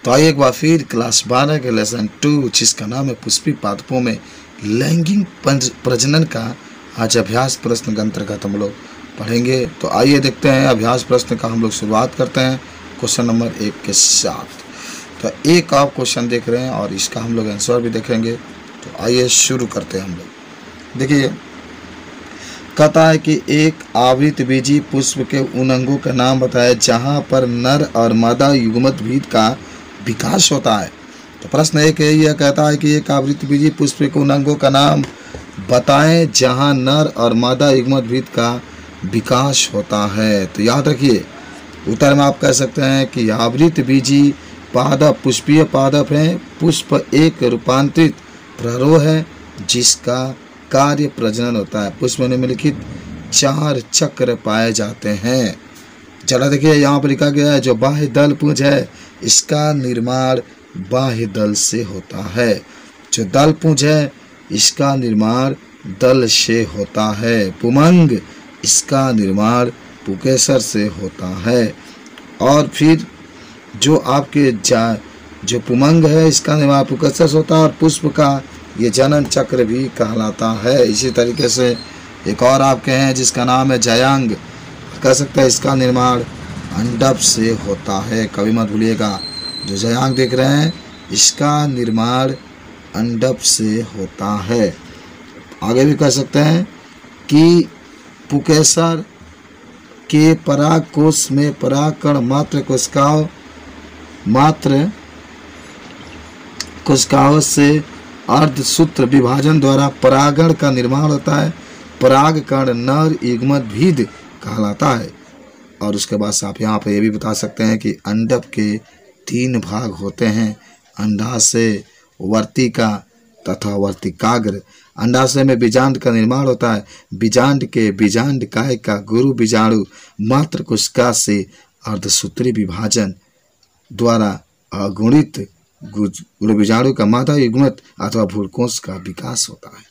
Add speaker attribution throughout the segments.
Speaker 1: तो आइए एक बार फिर क्लास 12 के लेसन 2 जिसका नाम है पुष्पी पादपों में लैंगिक प्रजनन का आज अभ्यास प्रश्न के अंतर्गत हम लोग पढ़ेंगे। तो आइए देखते हैं अभ्यास प्रश्न का। हम लोग शुरुआत करते हैं क्वेश्चन नंबर 1 के साथ। तो एक आप क्वेश्चन देख रहे हैं और इसका हम लोग आंसर भी देखेंगे। तो आइए शुरू करते हैं हम लोग। देखिए, कहता है कि एक आवृतबीजी पुष्प के उन अंगों का नाम बताए जहाँ पर नर और मादा युग्मत भीद का विकास होता है। तो प्रश्न एक है, यह कहता है कि एक आवृतबीजी पुष्प के उन अंगों का नाम बताएं जहाँ नर और मादा युग्मत भीद का विकास होता है। तो याद रखिए, उत्तर में आप कह सकते हैं कि आवृतबीजी पादप पुष्पीय पादप है। पुष्प एक रूपांतरित प्ररोह है जिसका कार्य प्रजनन होता है। पुष्प में निम्नलिखित 4 चक्र पाए जाते हैं। चला देखिए, यहाँ पर लिखा गया है जो बाह्य दल पुंज है इसका निर्माण बाह्य दल से होता है। जो दल पुंज है इसका निर्माण दल से होता है। पुमंग इसका निर्माण पुकेसर से होता है। और फिर जो आपके जो पुमंग है इसका निर्माण पुकेसर से होता है और पुष्प का ये जनन चक्र भी कहलाता है। इसी तरीके से एक और आपके हैं जिसका नाम है जयांग, कह सकते हैं इसका निर्माण अंडप से होता है। कभी मत भूलिएगा, जो जयांग देख रहे हैं इसका निर्माण अंडप से होता है। आगे भी कह सकते हैं कि पुकेसर के पराग कोश में परागकण मात्र कोशिकाओं से अर्धसूत्र विभाजन द्वारा परागण का निर्माण होता है। परागकण नर युग्मत भीद कहलाता है। और उसके बाद आप यहाँ पर ये भी बता सकते हैं कि अंडप के 3 भाग होते हैं, अंडाशय, वर्तिका तथा वर्तिकाग्र। अंडाशय में बीजांड का निर्माण होता है। बीजांड के बीजांड काय का गुरु बीजाणु मात्र कोशिका से अर्धसूत्री विभाजन द्वारा अगुणित गुरु बीजाणु का मादा युग्मत अथवा भ्रूणकोश का विकास होता है।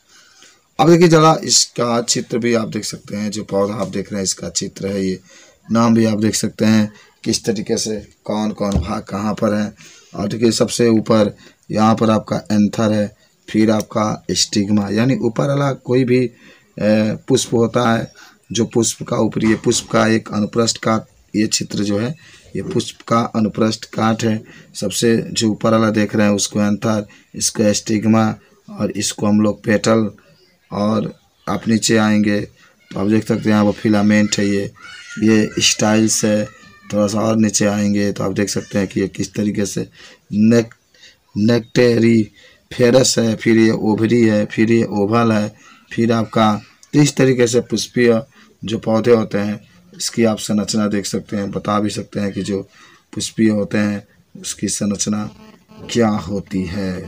Speaker 1: अब देखिए जरा इसका चित्र भी आप देख सकते हैं। जो पौधा आप देख रहे हैं इसका चित्र है, ये नाम भी आप देख सकते हैं किस तरीके से कौन कौन भाग कहाँ पर है। और देखिए सबसे ऊपर यहाँ पर आपका एंथर है, फिर आपका स्टिग्मा, यानी ऊपर वाला कोई भी पुष्प होता है जो पुष्प का ऊपरी, ये पुष्प का एक अनुप्रस्थ काट, ये चित्र जो है ये पुष्प का अनुप्रस्थ काट है। सबसे जो ऊपर वाला देख रहे हैं उसको एंथर, इसको स्टिग्मा और इसको हम लोग पेटल। और आप नीचे आएंगे तो आप देख सकते हैं यहाँ पर फिलामेंट है, ये स्टाइल्स है। थोड़ा सा और नीचे आएंगे तो आप देख सकते हैं कि ये किस तरीके से नेक्टेरी फेरस है, फिर ये ओवरी है, फिर ये ओवल है, फिर आपका इस तरीके से पुष्पीय जो पौधे होते हैं इसकी आप संरचना देख सकते हैं। बता भी सकते हैं कि जो पुष्पीय होते हैं उसकी संरचना क्या होती है।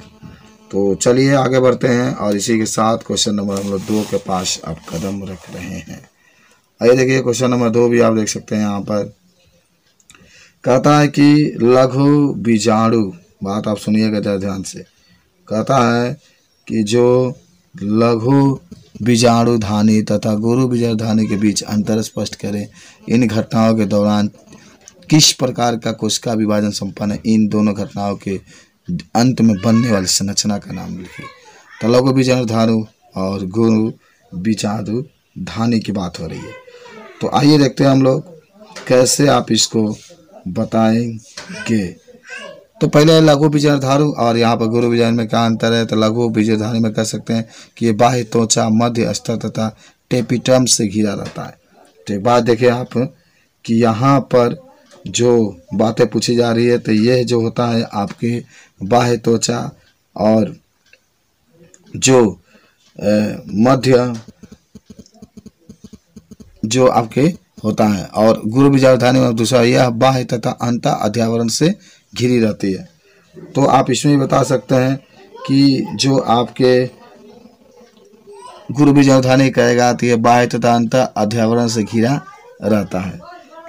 Speaker 1: तो चलिए आगे बढ़ते हैं और इसी के साथ क्वेश्चन नंबर हम लोग 2 के पास आप कदम रख रहे हैं। आइए देखिए क्वेश्चन नंबर 2 भी आप देख सकते हैं। यहाँ पर कहता है कि लघु बीजाणु, बात आप सुनिएगा जरा ध्यान से। कहता है कि जो लघु बीजाणुधानी तथा गुरु बीजाणुधानी के बीच अंतर स्पष्ट करें। इन घटनाओं के दौरान किस प्रकार का कोशिका विभाजन संपन्न है। इन दोनों घटनाओं के अंत में बनने वाली संरचना का नाम लिखिए। तो लघु बीजाणुधानी और गुरु बीजाणुधानी की बात हो रही है। तो आइए देखते हैं हम लोग कैसे आप इसको बताएंगे। तो पहले लघु बीजाणुधानी और यहाँ पर गुरु बीजाणु में क्या अंतर है। तो लघु बीजाणुधानी में कह सकते हैं कि ये बाह्य त्वचा मध्य स्तर तथा टेपिटम से घिरा रहता है। तो एक बात देखिए आप कि यहाँ पर जो बातें पूछी जा रही है तो यह जो होता है आपके बाह्य त्वचा और जो मध्य जो आपके होता है, और गुरु बीजाणुधानी में दूसरा यह बाह्य तथा अंत अध्यावरण से घिरी रहती है। तो आप इसमें भी बता सकते हैं कि जो आपके गुरु बीजाणुधानी कहेगा तो ये बाह्य तथा अंत अध्यावरण से घिरा रहता है।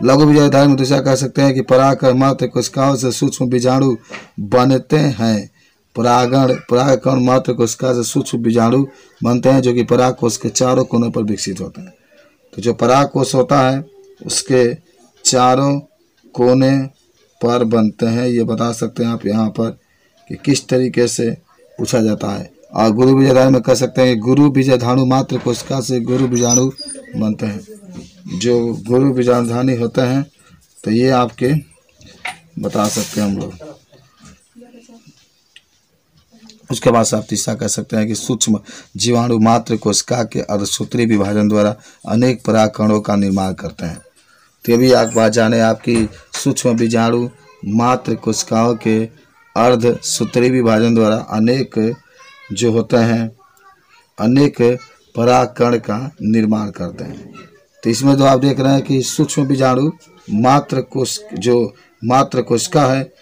Speaker 1: लघु बीजाणुधानी में दूसरा कह सकते हैं कि परागकण मात्र कोशिकाओं से सूक्ष्म बीजाणु बनते हैं। परागकण मात्र कोशिका से सूक्ष्म बीजाणु बनते हैं जो कि पराग कोश के चारों कोनों पर विकसित होते हैं। तो जो पराग कोश होता है उसके चारों कोने पर बनते हैं, ये बता सकते हैं आप यहाँ पर कि किस तरीके से पूछा जाता है। और गुरु बीजाणु में कह सकते हैं कि गुरु बीजाणु मात्र कोशिका से गुरु बीजाणु बनते हैं। जो गुरु बीजाणुधानी होते हैं तो ये आपके बता सकते हैं हम लोग। उसके बाद से आप तीसरा कह सकते हैं कि सूक्ष्म जीवाणु मात्र कोशिका के अर्धसूत्री विभाजन द्वारा अनेक परागकणों का निर्माण करते हैं। तो ये भी आप बात जाने आपकी सूक्ष्म बीजाणु मात्र कोशिकाओं के अर्धसूत्री विभाजन द्वारा अनेक जो होते हैं अनेक परागकण का निर्माण करते हैं। तो इसमें जो आप देख रहे हैं कि सूक्ष्म बीजाणु मात्र कोशिका है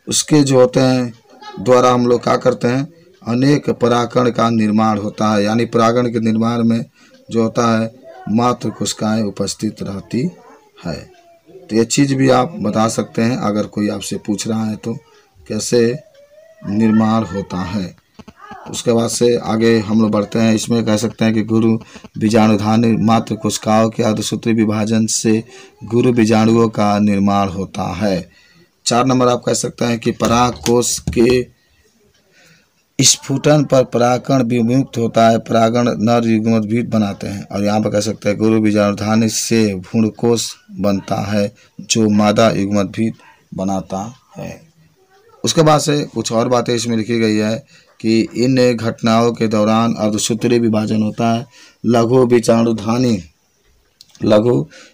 Speaker 1: उसके जो होते हैं द्वारा हम लोग क्या करते हैं, अनेक परागकण का निर्माण होता है। यानी परागण के निर्माण में जो होता है मात्र कोशिकाएं उपस्थित रहती है। तो ये चीज़ भी आप बता सकते हैं अगर कोई आपसे पूछ रहा है तो कैसे निर्माण होता है। उसके बाद से आगे हम लोग बढ़ते हैं। इसमें कह सकते हैं कि गुरु बीजाणुधानी मात्र कोशिकाओं के अर्धसूत्री विभाजन से गुरु बीजाणुओं का निर्माण होता है। 4 नंबर आप कह सकते हैं कि पराग कोश के स्फुटन पर परागकण विमुक्त होता है, परागण नर युग्मद्वीप बनाते हैं। और यहाँ पर कह सकते हैं गुरु बीजाणुधानी से भ्रूणकोश बनता है जो मादा युग्मद्वीप बनाता है। उसके बाद से कुछ और बातें इसमें लिखी गई है कि इन घटनाओं के दौरान अर्धसूत्री विभाजन होता है। लघु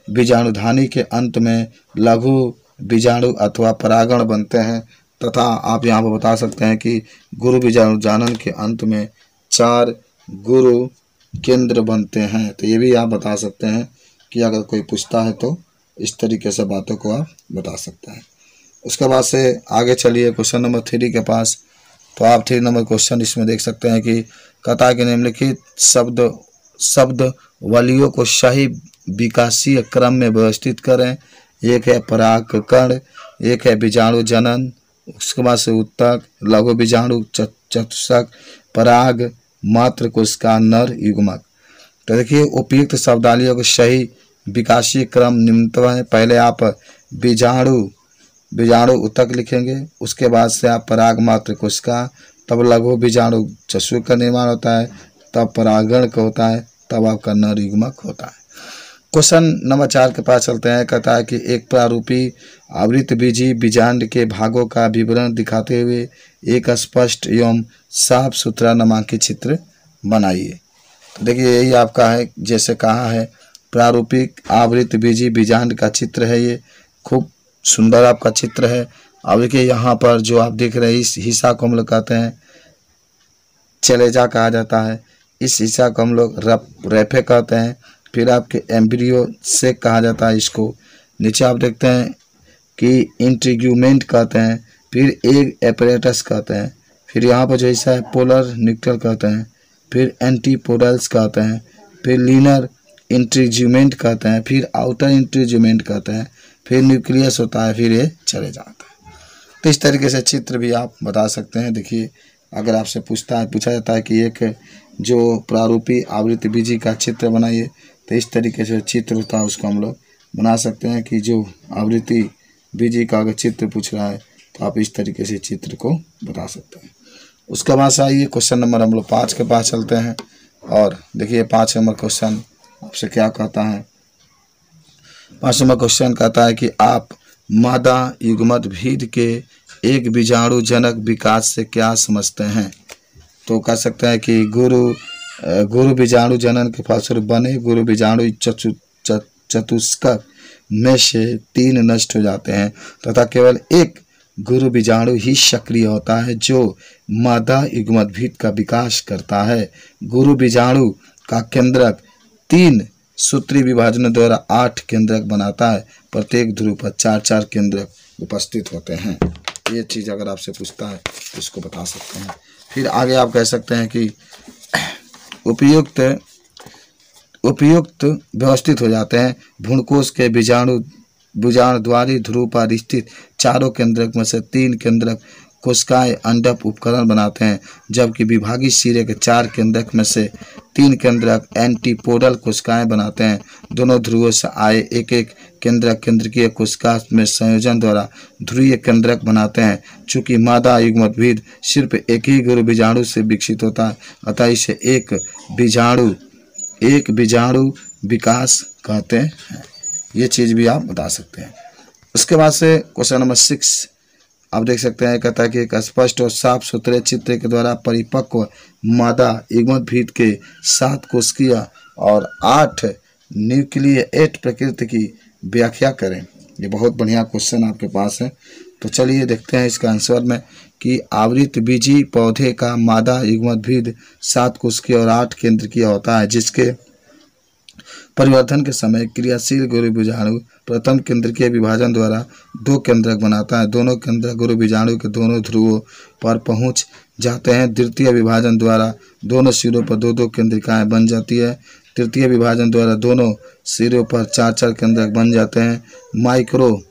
Speaker 1: बीजाणुधानी के अंत में लघु बीजाणु अथवा परागण बनते हैं तथा आप यहाँ पर बता सकते हैं कि गुरु बीजाणुजानन के अंत में 4 गुरु केंद्र बनते हैं। तो ये भी आप बता सकते हैं कि अगर कोई पूछता है तो इस तरीके से बातों को आप बता सकते हैं। उसके बाद से आगे चलिए क्वेश्चन नंबर 3 के पास। तो आप 3 नंबर क्वेश्चन इसमें देख सकते हैं कि कथा के निम्नलिखित शब्द वलियों को सही विकासीय क्रम में व्यवस्थित करें। एक है परागकण, एक है बीजाणु जनन, उसके बाद से उत्तक, लघु बीजाणु चतुष्क, पराग, मात्र कोशिका, नर युग्मक। तो देखिए उपयुक्त शब्दावलियों को सही विकासीय क्रम निम्नतम है। पहले आप बीजाणु उत्तक लिखेंगे, उसके बाद से आप पराग मात्र कोशिका, तब लघु बीजाणु चतुष्क का निर्माण होता है, तब परागण का होता है, तब आपका नर युग्मक होता है। क्वेश्चन नंबर 4 के पास चलते हैं। कहता है कि एक प्रारूपी आवृतबीजी बीजांड के भागों का विवरण दिखाते हुए एक स्पष्ट एवं साफ सुथरा नामांकित चित्र बनाइए। तो देखिए यही आपका है, जैसे कहा है प्रारूपिक आवृतबीजी बीजांड का चित्र है। ये खूब सुंदर आपका चित्र है। अब देखिए यहाँ पर जो आप देख रहे हैं इस हिस्सा को हम लोग कहते हैं चलेजा कहा जाता है। इस हिस्सा को हम लोग रेफे कहते हैं। फिर आपके एम्ब्रियो से कहा जाता है इसको। नीचे आप देखते हैं कि इंट्रीग्यूमेंट कहते हैं, फिर एग एपरेटस कहते हैं, फिर यहाँ पर जो हिस्सा है पोलर न्यूक्लियर कहते हैं, फिर एंटीपोडल्स कहते हैं, फिर लीनर इंट्रीग्यूमेंट कहते हैं, फिर आउटर इंट्रीग्यूमेंट कहते हैं, फिर न्यूक्लियस होता है, फिर ये चले जाता है। तो इस तरीके से चित्र भी आप बता सकते हैं। देखिए अगर आपसे पूछा जाता है कि एक जो प्रारूपी आवृतबीजी का चित्र बनाइए, तो इस तरीके से चित्र होता है उसको हम लोग बना सकते हैं कि जो आवृत्ति बीजी का अगर चित्र पूछ रहा है तो आप इस तरीके से चित्र को बता सकते हैं। उसके बाद से आइए क्वेश्चन नंबर हम लोग 5 के पास चलते हैं। और देखिए 5 नंबर क्वेश्चन आपसे क्या कहता है। 5 नंबर क्वेश्चन कहता है कि आप मादा युग्मत भीड़ के एक बीजाणु जनक विकास से क्या समझते हैं। तो कह सकते हैं कि गुरु बीजाणु जनन के फलस्वरूप बने गुरु बीजाणु चतुष्क में से 3 नष्ट हो जाते हैं तथा केवल एक गुरु बीजाणु ही सक्रिय होता है जो मादा युग्मद्वीप का विकास करता है। गुरु बीजाणु का केंद्रक 3 सूत्री विभाजन द्वारा 8 केंद्रक बनाता है। प्रत्येक ध्रुव पर 4-4 केंद्रक उपस्थित होते हैं। ये चीज़ अगर आपसे पूछता है तो इसको बता सकते हैं। फिर आगे आप कह सकते हैं कि उपयुक्त व्यवस्थित हो जाते हैं। भ्रूणकोश के बीजाणुद्वारी ध्रुव पर स्थित 4 केंद्रक में से 3 केंद्रक कोशिकाएं अंडक उपकरण बनाते हैं, जबकि विभागीय सिरे के 4 केंद्रक में से 3 केंद्रक एंटीपोडल कोशिकाएं बनाते हैं। दोनों ध्रुवों से आए एक एक केंद्रक केंद्रकीय कोशिका में संयोजन द्वारा ध्रुवीय केंद्रक बनाते हैं। चूंकि मादा युग्मोद्भिद सिर्फ एक ही गुरु बीजाणु से विकसित होता है, अतः इसे एक बीजाणु विकास कहते हैं। ये चीज़ भी आप बता सकते हैं। उसके बाद से क्वेश्चन नंबर 6 आप देख सकते हैं, कहता है कि एक स्पष्ट और साफ सुथरे चित्र के द्वारा परिपक्व मादा युग्मोद्भिद के 7 कोशिकीय और 8 न्यूक्लिएट प्रकृति की व्याख्या करें। ये बहुत बढ़िया क्वेश्चन आपके पास है। तो चलिए देखते हैं इसका आंसर में कि आवृत बीजी पौधे का मादा युग्मोद्भिद 7 कोशिकीय और 8 केंद्रकीय होता है, जिसके परिवर्धन के समय क्रियाशील गुरु बीजाणु प्रथम केंद्रकीय विभाजन द्वारा 2 केंद्रक बनाता है। दोनों केंद्रक गुरु बीजाणु के दोनों ध्रुवों पर पहुंच जाते हैं। द्वितीय विभाजन द्वारा दोनों सिरों पर 2-2 केंद्रिकाएं बन जाती है। तृतीय विभाजन द्वारा दोनों सिरों पर 4-4 केंद्रक बन जाते हैं। माइक्रो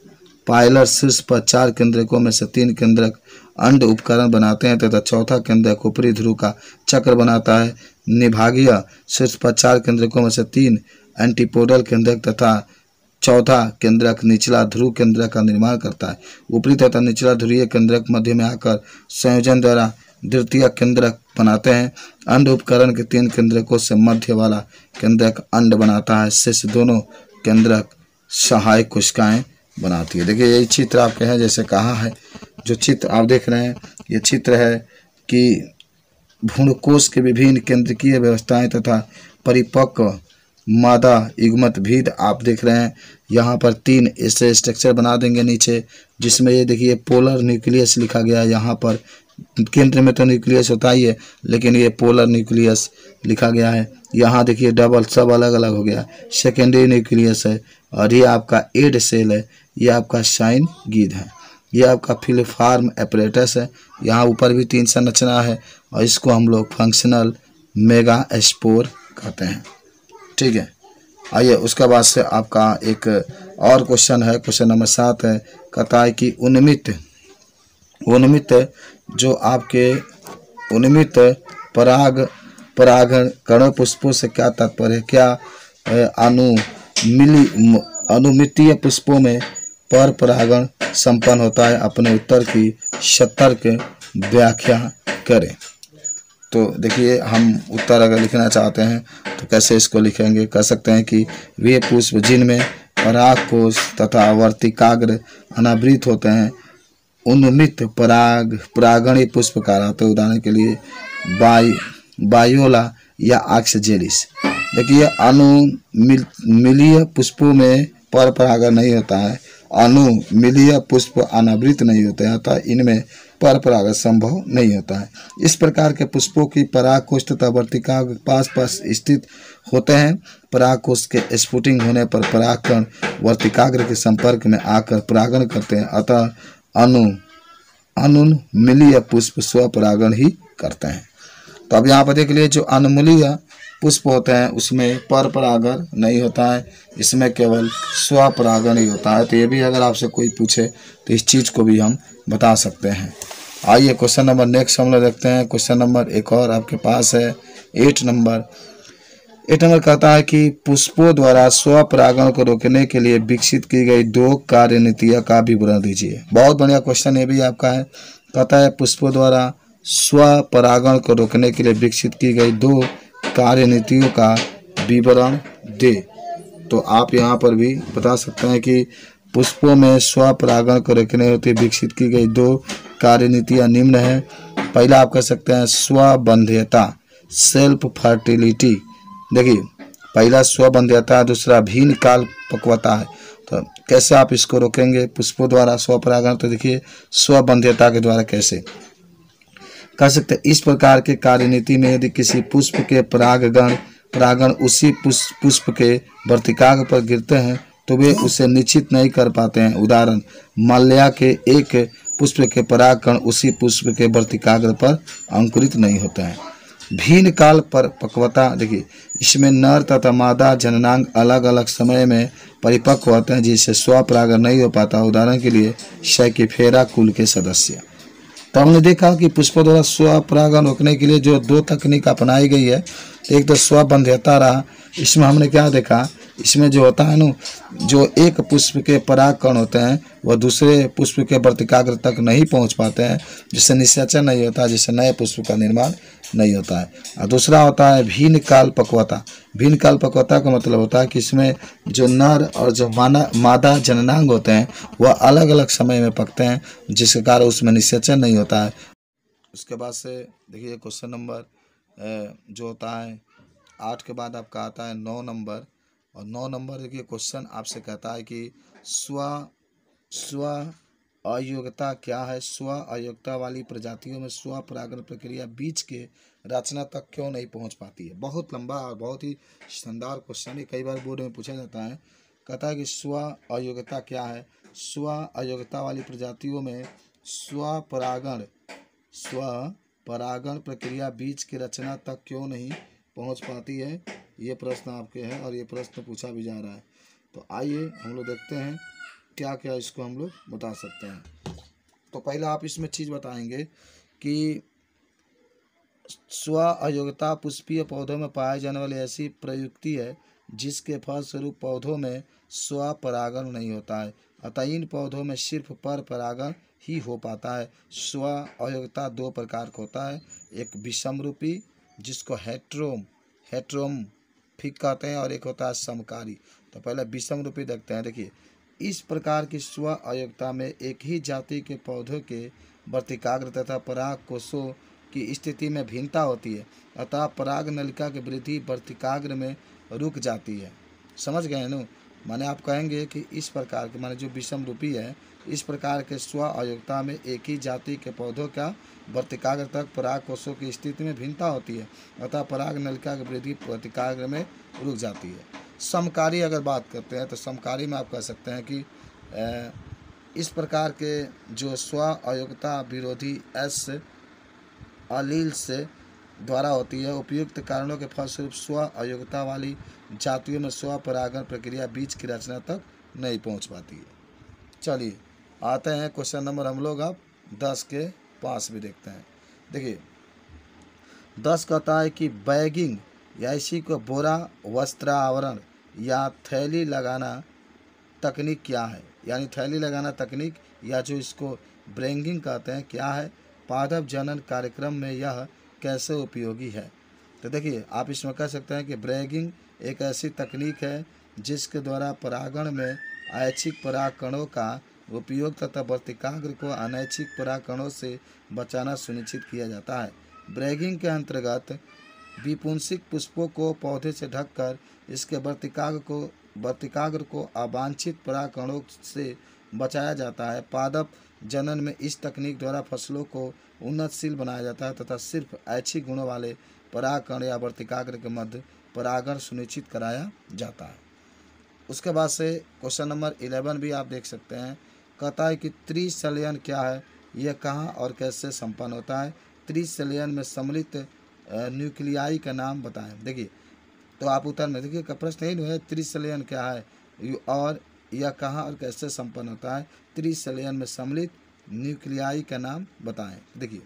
Speaker 1: पाइलर शीर्ष पर 4 केंद्रकों में से 3 केंद्रक अंड उपकरण बनाते हैं तथा चौथा केंद्रक ऊपरी ध्रुव का चक्र बनाता है। निभागीय शीर्ष पर 4 केंद्रकों में से 3 एंटीपोडल केंद्रक तथा चौथा केंद्रक निचला ध्रुव केंद्रक का निर्माण करता है। ऊपरी तथा निचला ध्रुवीय केंद्रक मध्य में आकर संयोजन द्वारा द्वितीय केंद्रक बनाते हैं। अंड उपकरण के 3 केंद्रकों से मध्य वाला केंद्रक अंड बनाता है। शेष दोनों केंद्रक सहायक कोशिकाएं बनाती है। देखिए यही चित्र आपके हैं, जैसे कहा है, जो चित्र आप देख रहे हैं ये चित्र है कि भ्रूणकोश के विभिन्न केंद्रकीय व्यवस्थाएं तथा परिपक्व मादा युग्मोद्भिद आप देख रहे हैं। यहाँ पर 3 ऐसे स्ट्रक्चर बना देंगे नीचे, जिसमें ये देखिए पोलर न्यूक्लियस लिखा गया है। यहाँ पर केंद्र में तो न्यूक्लियस होता ही है, लेकिन ये पोलर न्यूक्लियस लिखा गया है। यहाँ देखिए डबल सब अलग अलग हो गया, सेकेंडरी न्यूक्लियस है, और ये आपका एड सेल है, ये आपका साइन गिद है, ये आपका फिलिफार्म एपरेटस है। यहाँ ऊपर भी 3 संरचना है, और इसको हम लोग फंक्शनल मेगा स्पोर कहते हैं। ठीक है, आइए उसके बाद से आपका एक और क्वेश्चन है, क्वेश्चन नंबर 7 है। कहता है कि उन्मित जो आपके उन्मित परागण कणों पुष्पों से क्या तात्पर्य है? क्या अनुमितीय पुष्पों में पर परागण संपन्न होता है? अपने उत्तर की सतर्क व्याख्या करें। तो देखिए हम उत्तर अगर लिखना चाहते हैं तो कैसे इसको लिखेंगे? कह सकते हैं कि वे पुष्प जिनमें परागकोश तथा वर्तिकाग्र अनावृत होते हैं उन्मित परागणी पुष्प कहलाते हैं। उदाहरण के लिए बायोला या ऑक्सजेलिस। देखिए अनुमिलीय पुष्पों में पर परागण नहीं होता है, अनुमिलीय पुष्प अनावृत नहीं होते हैं, अतः इनमें पर परागण संभव नहीं होता है। इस प्रकार के पुष्पों की परागकोश तथा वर्तिकाग्र पास पास स्थित होते हैं। परागकोश के स्फुटिंग होने पर परागकण वर्तिकाग्र के संपर्क में आकर परागण करते हैं, अतः अनुमिलीय पुष्प स्वपरागण ही करते हैं। तो अब यहाँ पर देख लिए, जो अनुमिलीय पुष्प होते हैं उसमें पर परागण नहीं होता है, इसमें केवल स्वपरागण ही होता है। तो ये भी अगर आपसे कोई पूछे तो इस चीज़ को भी हम बता सकते हैं। आइए क्वेश्चन नंबर नेक्स्ट हम लोग देखते हैं। क्वेश्चन नंबर एक और आपके पास है 8 नंबर। 8 नंबर कहता है कि पुष्पों द्वारा स्वपरागण को रोकने के लिए विकसित की गई 2 कार्यनीतियों का विवरण दीजिए। बहुत बढ़िया क्वेश्चन ये भी आपका है। कहता है पुष्पों द्वारा स्वपरागण को रोकने के लिए विकसित की गई 2 कार्यनीतियों का विवरण दे। तो आप यहाँ पर भी बता सकते हैं कि पुष्पों में स्वपरागण को रोकने हेतु विकसित की गई 2 कार्यनीतियाँ निम्न है। पहला आप कह सकते हैं स्वबंध्यता, सेल्फ फर्टिलिटी। देखिए पहला स्वबंध्यता, दूसरा भिन्न काल पक्वता है। तो कैसे आप इसको रोकेंगे पुष्पों द्वारा स्वपरागण? तो देखिए स्वबंध्यता के द्वारा कैसे कर सकते हैं। इस प्रकार के कार्यनीति में यदि किसी पुष्प के परागण उसी पुष्प के वर्तिकाग्र पर गिरते हैं तो वे उसे निश्चित नहीं कर पाते हैं। उदाहरण, माल्या के एक पुष्प के परागकण उसी पुष्प के वर्तिकाग्र पर अंकुरित नहीं होते हैं। भिन्न काल पर पक्वता, देखिए इसमें नर तथा मादा जननांग अलग अलग समय में परिपक्व होते हैं जिससे स्वपरागण नहीं हो पाता। उदाहरण के लिए साइकिफेरा कुल के सदस्य। तो हमने देखा कि पुष्पों द्वारा स्वपरागण रोकने के लिए जो दो तकनीक अपनाई गई है, एक तो स्वबंध्यता रहा। इसमें हमने क्या देखा, इसमें जो होता है ना, जो एक पुष्प के परागकण होते हैं वह दूसरे पुष्प के वर्तिकाग्र तक नहीं पहुंच पाते हैं, जिससे निषेचन नहीं होता, जिससे नए पुष्प का निर्माण नहीं होता है। और दूसरा होता है भिन्न काल पक्वता। भिन्न काल पक्वता का मतलब होता है कि इसमें जो नर और जो मादा जननांग होते हैं वह अलग अलग समय में पकते हैं, जिसके कारण उसमें निषेचन नहीं होता है। उसके बाद से देखिए क्वेश्चन नंबर जो होता है 8 के बाद आपका आता है 9 नंबर। और 9 नंबर देखिए क्वेश्चन आपसे कहता है कि स्व अयोग्यता क्या है। स्व अयोग्यता वाली प्रजातियों में स्व परागण प्रक्रिया बीज के रचना तक क्यों नहीं पहुंच पाती है। बहुत लंबा और बहुत ही शानदार क्वेश्चन है, कई बार बोर्ड में पूछा जाता है। कहता है कि स्व अयोग्यता क्या है। स्व अयोग्यता वाली प्रजातियों में स्व परागण प्रक्रिया बीज की रचना तक क्यों नहीं पहुंच पाती है, ये प्रश्न आपके हैं और ये प्रश्न पूछा भी जा रहा है। तो आइए हम लोग देखते हैं क्या क्या इसको हम लोग बता सकते हैं। तो पहला आप इसमें चीज़ बताएंगे कि स्व अयोग्यता पुष्पीय पौधों में पाए जाने वाली ऐसी प्रयुक्ति है जिसके फलस्वरूप पौधों में स्व परागण नहीं होता है, अतः इन पौधों में सिर्फ पर परागण ही हो पाता है। स्व अयोग्यता दो प्रकार का होता है, एक विषमरूपी जिसको हेट्रोमफिक कहते हैं, और एक होता है समकारी। तो पहले विषमरूपी देखते हैं। देखिए इस प्रकार की स्व अयोग्यता में एक ही जाति के पौधों के वर्तिकाग्र तथा पराग कोषों की स्थिति में भिन्नता होती है, अतः पराग नलिका की वृद्धि वर्तिकाग्र में रुक जाती है। समझ गए ना, माने आप कहेंगे कि इस प्रकार के माने जो विषम रूपी है, इस प्रकार के स्व अयोग्यता में एक ही जाति के पौधों का वर्तिकाग्र तक पराग कोषों की स्थिति में भिन्नता होती है, अतः पराग नलिका की वृद्धि वर्तिकाग्र में रुक जाती है। समकारी अगर बात करते हैं तो समकारी में आप कह सकते हैं कि इस प्रकार के जो स्व अयोग्यता विरोधी एस अलील से द्वारा होती है, उपयुक्त कारणों के फलस्वरूप स्व अयोग्यता वाली जातियों में स्व परागण प्रक्रिया बीज की रचना तक नहीं पहुंच पाती है। चलिए आते हैं क्वेश्चन नंबर हम लोग अब 10 के पास भी देखते हैं। देखिए 10 कहता है कि बैगिंग या इसी को बोरा वस्त्रावरण या थैली लगाना तकनीक क्या है। यानी थैली लगाना तकनीक या जो इसको ब्रेंगिंग कहते हैं क्या है। पादप जनन कार्यक्रम में यह कैसे उपयोगी है। तो देखिए आप इसमें कह सकते हैं कि ब्रेगिंग एक ऐसी तकनीक है जिसके द्वारा परागण में ऐच्छिक परागकणों का उपयोग तथा वर्तिकाग्र को अनैच्छिक परागकणों से बचाना सुनिश्चित किया जाता है। ब्रेगिंग के अंतर्गत विपुंसिक पुष्पों को पौधे से ढककर इसके वर्तिकाग्र को अवांछित परागकणों से बचाया जाता है। पादप जनन में इस तकनीक द्वारा फसलों को उन्नतशील बनाया जाता है तथा सिर्फ ऐच्छिक गुणों वाले परागकण या वर्तिकाग्र के मध्य परागण सुनिश्चित कराया जाता है। उसके बाद से क्वेश्चन नंबर 11 भी आप देख सकते हैं। कहता है कि त्रिशल्यन क्या है, यह कहाँ और कैसे संपन्न होता है। त्रिशल्यन में सम्मिलित न्यूक्लियाई का नाम बताएं। देखिए तो आप उत्तर में देखिए का प्रश्न यही है, त्रिशल्यन क्या है और यह कहाँ और कैसे संपन्न होता है। त्रिशल्यन में सम्मिलित न्यूक्लियाई का नाम बताएं। देखिए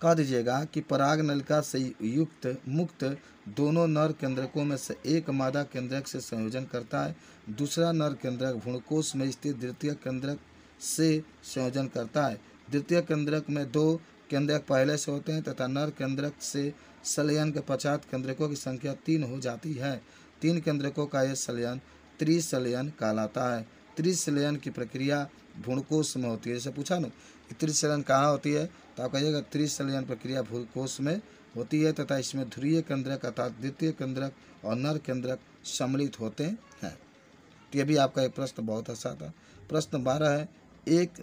Speaker 1: कह दीजिएगा कि पराग नलिका से युक्त मुक्त दोनों नर केंद्रकों में से एक मादा केंद्रक से संयोजन करता है, दूसरा नर केंद्रक भ्रूणकोश में स्थित द्वितीय केंद्रक से संयोजन करता है। द्वितीय केंद्रक में 2 केंद्रक पहले से होते हैं तथा नर केंद्रक से संलयन के पश्चात केंद्रकों की संख्या 3 हो जाती है। 3 केंद्रकों का यह संलयन त्रिशल्यन कहलाता है। त्रिशल्यन की प्रक्रिया भ्रूणकोश में होती है। जैसे पूछा ना कि त्रिशल्यन कहाँ होती है, तो आप कहिएगा त्रिशल्यन प्रक्रिया भ्रूणकोश में होती है तथा इसमें ध्रुवीय केंद्रक अर्थात द्वितीय केंद्रक और नर केंद्रक सम्मिलित होते हैं। तो ये भी आपका एक प्रश्न बहुत अच्छा था। प्रश्न 12 है, एक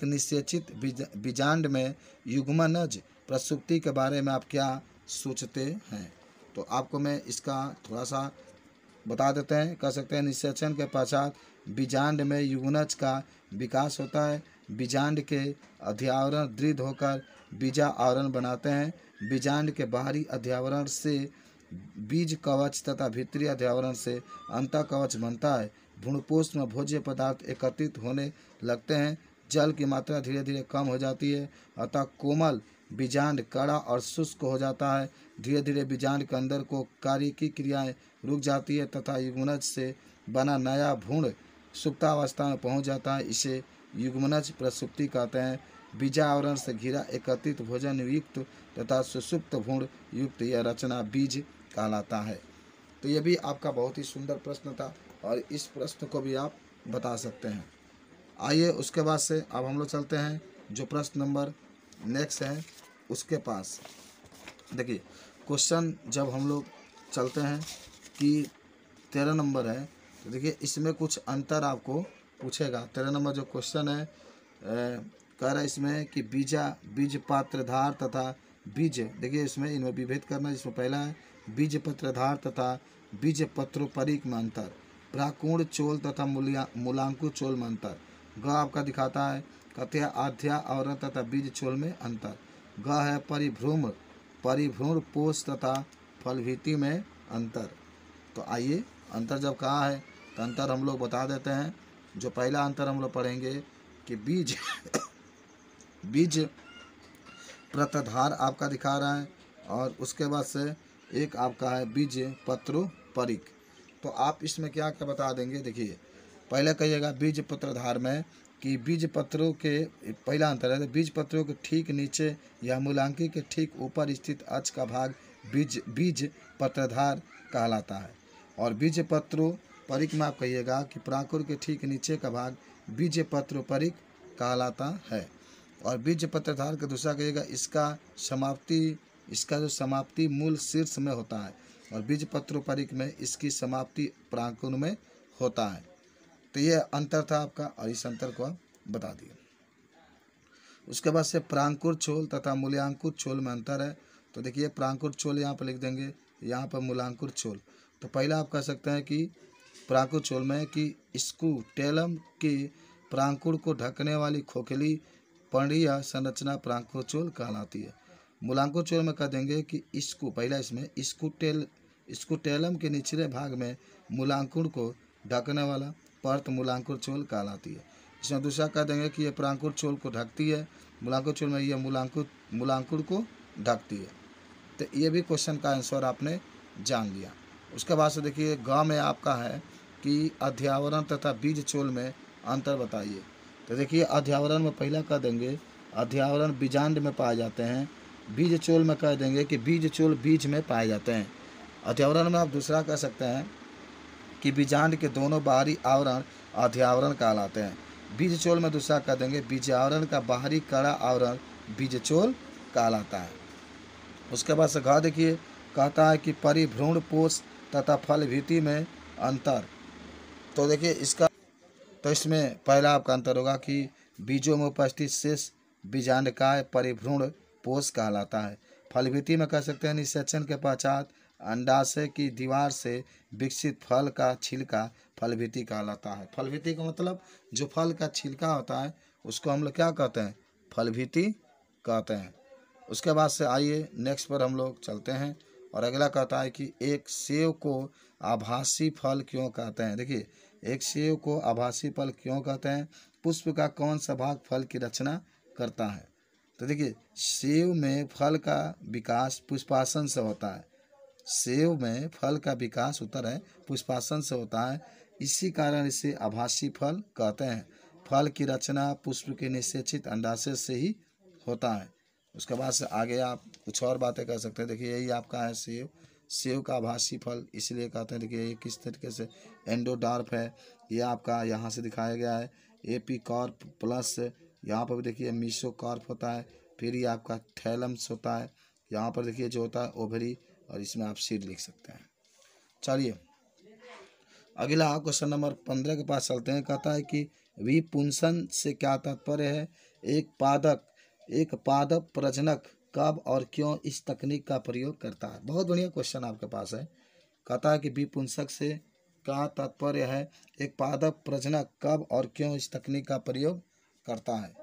Speaker 1: निश्चेचित बीजांड में युग्मनज प्रसुप्ति के बारे में आप क्या सोचते हैं। तो आपको मैं इसका थोड़ा सा बता देते हैं। कह सकते हैं निषेचन के पश्चात बीजांड में युग्मनज का विकास होता है। बीजांड के अध्यावरण दृढ़ होकर बीजा आवरण बनाते हैं। बीजांड के बाहरी अध्यावरण से बीज कवच तथा भीतरी अध्यावरण से अंतः कवच बनता है। भ्रूणपोष में भोज्य पदार्थ एकत्रित होने लगते हैं। जल की मात्रा धीरे धीरे कम हो जाती है, अतः कोमल बीजांड कड़ा और शुष्क हो जाता है। धीरे धीरे बीजांड के अंदर को कार्य की क्रियाएं रुक जाती है तथा युग्मनज से बना नया भ्रूण सुप्तावस्था में पहुंच जाता है। इसे युग्मनज प्रसुप्ति कहते हैं। बीजावरण से घिरा एकत्रित भोजन युक्त तथा सुसुप्त भ्रूण युक्त यह रचना बीज कहलाता है। तो ये भी आपका बहुत ही सुंदर प्रश्न था और इस प्रश्न को भी आप बता सकते हैं। आइए उसके बाद से अब हम लोग चलते हैं जो प्रश्न नंबर नेक्स्ट है उसके पास। देखिए क्वेश्चन जब हम लोग चलते हैं कि 13 नंबर है, तो देखिए इसमें कुछ अंतर आपको पूछेगा। 13 नंबर जो क्वेश्चन है कह रहा है इसमें कि बीज पात्रधार तथा बीज, देखिए इसमें इनमें विभेद करना। जिसमें पहला है बीज पत्रधार तथा बीज पत्रोपरिक में अंतर, प्राकुण चोल तथा मूलांकुर चोल में अंतर। ग आपका दिखाता है कहते हैं आध्या आवरण तथा बीज चोल में अंतर। ग है परिभ्रूण पोष तथा फलभिति में अंतर। तो आइए अंतर जब कहा है तो अंतर हम लोग बता देते हैं। जो पहला अंतर हम लोग पढ़ेंगे कि बीज प्रतधार आपका दिखा रहा है और उसके बाद से एक आपका है बीज पत्रोपरिक। तो आप इसमें क्या क्या बता देंगे। देखिए पहले कहिएगा बीज पत्रधार में कि बीज पत्रों के पहला अंतर है बीज पत्रों के ठीक नीचे या मूलांकी के ठीक ऊपर स्थित अक्ष का भाग बीज पत्रधार कहलाता है। और बीज पत्रोपरिक में आप कहिएगा कि प्राकुर के ठीक नीचे का भाग बीज पत्रोपरिक कहलाता है। और बीज पत्रधार का दूसरा कहिएगा इसका जो समाप्ति मूल शीर्ष में होता है और बीज पत्रोपरिक में इसकी समाप्ति प्राकुर में होता है। तो ये अंतर था आपका और इस अंतर को आप बता दिए। उसके बाद से प्रांकुर चोल तथा मूलांकुर चोल में अंतर है। तो देखिए प्रांकुर चोल यहाँ पर लिख देंगे, यहाँ पर मूलांकुर चोल। तो पहला आप कह सकते हैं कि प्रांकुर चोल में कि स्कूटेलम की प्रांकुर को ढकने वाली खोखली पर्णीय संरचना प्रांकुर चोल कहलाती है। मूलांकुर चोल में कह देंगे कि पहला इसमें स्कूटेलम के निचले भाग में मूलांकुर को ढकने वाला परत मूलांकुर चोल कहलाती है। इसमें दूसरा कह देंगे कि ये प्रांकुर चोल को ढकती है, मूलांकुर चोल में ये मूलांकुर को ढकती है। तो ये भी क्वेश्चन का आंसर आपने जान लिया। उसके बाद से देखिए ग में आपका है कि अध्यावरण तथा बीज चोल में अंतर बताइए। तो देखिए अध्यावरण में पहला कह देंगे अध्यावरण बीजांड में पाए जाते हैं। बीज चोल में कह देंगे कि बीज चोल बीज में पाए जाते हैं। अध्यावरण में आप दूसरा कह सकते हैं कि बीजांड के दोनों बाहरी आवरण अध्यावरण कहलाते हैं। बीज चोल में दूसरा कह देंगे बीजावरण का बाहरी कड़ा आवरण बीज चोल कहलाता है। उसके बाद से घ देखिए कहता है कि परिभ्रूण पोष तथा फलभिति में अंतर। तो देखिए इसमें पहला आपका अंतर होगा कि बीजों में उपस्थित शेष बीजांडकाय परिभ्रूण पोष कहलाता है। फलभिति में कह सकते हैं निषेचन के पश्चात अंडाशय की दीवार से विकसित फल का छिलका फलभिति कहलाता है। फलभिति का मतलब जो फल का छिलका होता है उसको हम लोग क्या कहते हैं, फलभिति कहते हैं। उसके बाद से आइए नेक्स्ट पर हम लोग चलते हैं और अगला कहता है कि एक सेव को आभासी फल क्यों कहते हैं। देखिए एक सेव को आभासी फल क्यों कहते हैं, पुष्प का कौन सा भाग फल की रचना करता है। तो देखिए सेव में फल का विकास पुष्पासन से होता है। सेव में फल का विकास पुष्पासन से होता है, इसी कारण इसे आभासी फल कहते हैं। फल की रचना पुष्प के निषेचित अंडाशय से ही होता है। उसके बाद से आगे आप कुछ और बातें कर सकते हैं। देखिए यही आपका है सेव का आभासी फल इसलिए कहते हैं। देखिए ये किस तरीके से एंडोडार्फ है, ये आपका यहाँ से दिखाया गया है एपीकॉर्प प्लस, यहाँ पर भी देखिए मीसोकॉर्प होता है, फिर ये आपका थैलम्स होता है, यहाँ पर देखिए जो होता है ओवरी, और इसमें आप सीड लिख सकते हैं। चलिए अगला क्वेश्चन नंबर 15 के पास चलते हैं। कहता है कि विपुंसन से क्या तात्पर्य है, एक पादप प्रजनक कब और क्यों इस तकनीक का प्रयोग करता है। बहुत बढ़िया क्वेश्चन आपके पास है। कहता है कि विपुंसक से क्या तात्पर्य है, एक पादप प्रजनक कब और क्यों इस तकनीक का प्रयोग करता है।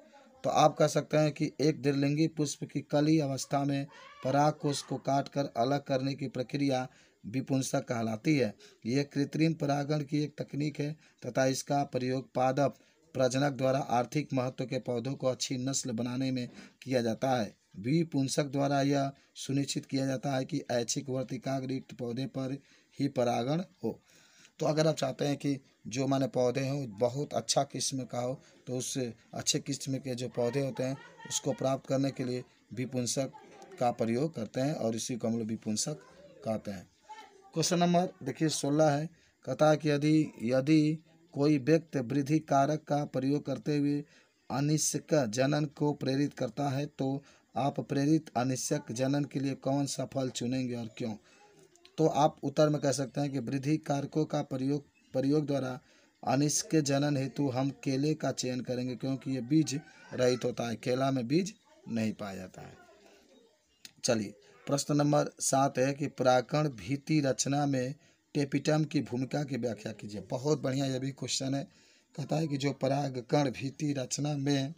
Speaker 1: तो आप कह सकते हैं कि एक द्विलिंगी पुष्प की कली अवस्था में परागकोश को काटकर अलग करने की प्रक्रिया विपुंसक कहलाती है। यह कृत्रिम परागण की एक तकनीक है तथा इसका प्रयोग पादप प्रजनक द्वारा आर्थिक महत्व के पौधों को अच्छी नस्ल बनाने में किया जाता है। बी पुंसक द्वारा यह सुनिश्चित किया जाता है कि ऐच्छिक वर्तिकाग्र युक्त पौधे पर ही परागण हो। तो अगर आप चाहते हैं कि जो माने पौधे हों बहुत अच्छा किस्म का हो, तो उस अच्छे किस्म के जो पौधे होते हैं उसको प्राप्त करने के लिए विपुंसक का प्रयोग करते हैं और इसी को हम लोग विपुंसक कहते हैं। क्वेश्चन नंबर देखिए 16 है। कहता है कि यदि कोई व्यक्ति वृद्धि कारक का प्रयोग करते हुए अनिश्चित जनन को प्रेरित करता है तो आप प्रेरित अनिश्चित जनन के लिए कौन सा फल चुनेंगे और क्यों? तो आप उत्तर में कह सकते हैं कि वृद्धि कारकों का प्रयोग द्वारा अनिश्चित जनन हेतु हम केले का चयन करेंगे, क्योंकि ये बीज रहित होता है, केला में बीज नहीं पाया जाता है। चलिए प्रश्न नंबर 7 है कि परागकण भित्ति रचना में टेपिटम की भूमिका की व्याख्या कीजिए। बहुत बढ़िया यह भी क्वेश्चन है। कहता है कि जो परागकण भित्ति रचना में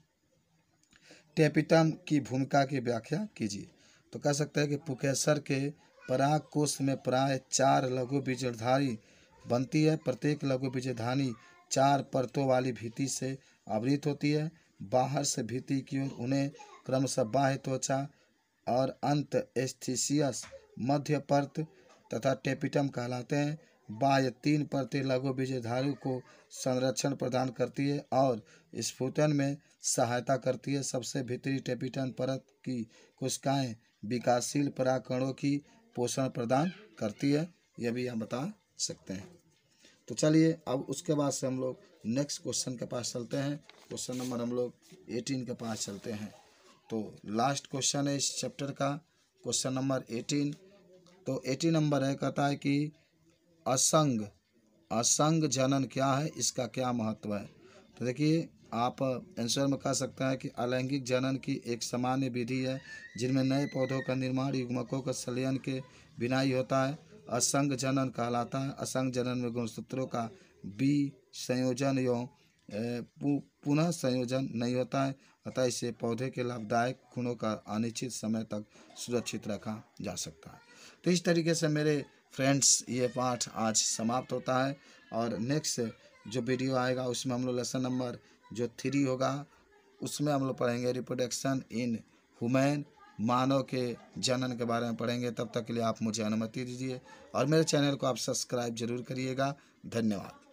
Speaker 1: टेपिटम की भूमिका की व्याख्या कीजिए। तो कह सकते हैं कि पुकेसर के पराग कोश में प्राय 4 लघु बीजधारी बनती है। प्रत्येक लघु बीजधारी 4 परतों वाली भित्ति से आवृत होती है। बाहर से भित्ति की ओर उन्हें क्रमशः बाह्य त्वचा और अंत एस्थीसियस मध्य परत तथा टेपिटम कहलाते हैं। बाह्य 3 परतें लघु बीजधारी को संरक्षण प्रदान करती है और स्फुटन में सहायता करती है। सबसे भीतरी टेपिटम परत की कोशिकाएं विकासशील परागकणों की पोषण प्रदान करती है, यह भी हम बता सकते हैं। तो चलिए अब उसके बाद से हम लोग नेक्स्ट क्वेश्चन के पास चलते हैं। क्वेश्चन नंबर हम लोग 18 के पास चलते हैं। तो लास्ट क्वेश्चन है इस चैप्टर का, क्वेश्चन नंबर 18। तो 18 नंबर है, कहता है कि असंग जनन क्या है, इसका क्या महत्व है? तो देखिए आप आंसर में कह सकते हैं कि अलैंगिक जनन की एक सामान्य विधि है जिनमें नए पौधों का निर्माण युग्मकों का संलयन के बिना ही होता है। असंग जनन कहलाता है। असंग जनन में गुणसूत्रों का संयोजन एवं पुनः संयोजन नहीं होता है, अतः इसे पौधे के लाभदायक गुणों का अनिश्चित समय तक सुरक्षित रखा जा सकता है। तो इस तरीके से मेरे फ्रेंड्स ये पाठ आज समाप्त होता है और नेक्स्ट जो वीडियो आएगा उसमें हम लोग लेसन नंबर जो 3 होगा उसमें हम लोग पढ़ेंगे रिप्रोडक्शन इन ह्यूमन, मानव के जनन के बारे में पढ़ेंगे। तब तक के लिए आप मुझे अनुमति दीजिए और मेरे चैनल को आप सब्सक्राइब जरूर करिएगा। धन्यवाद।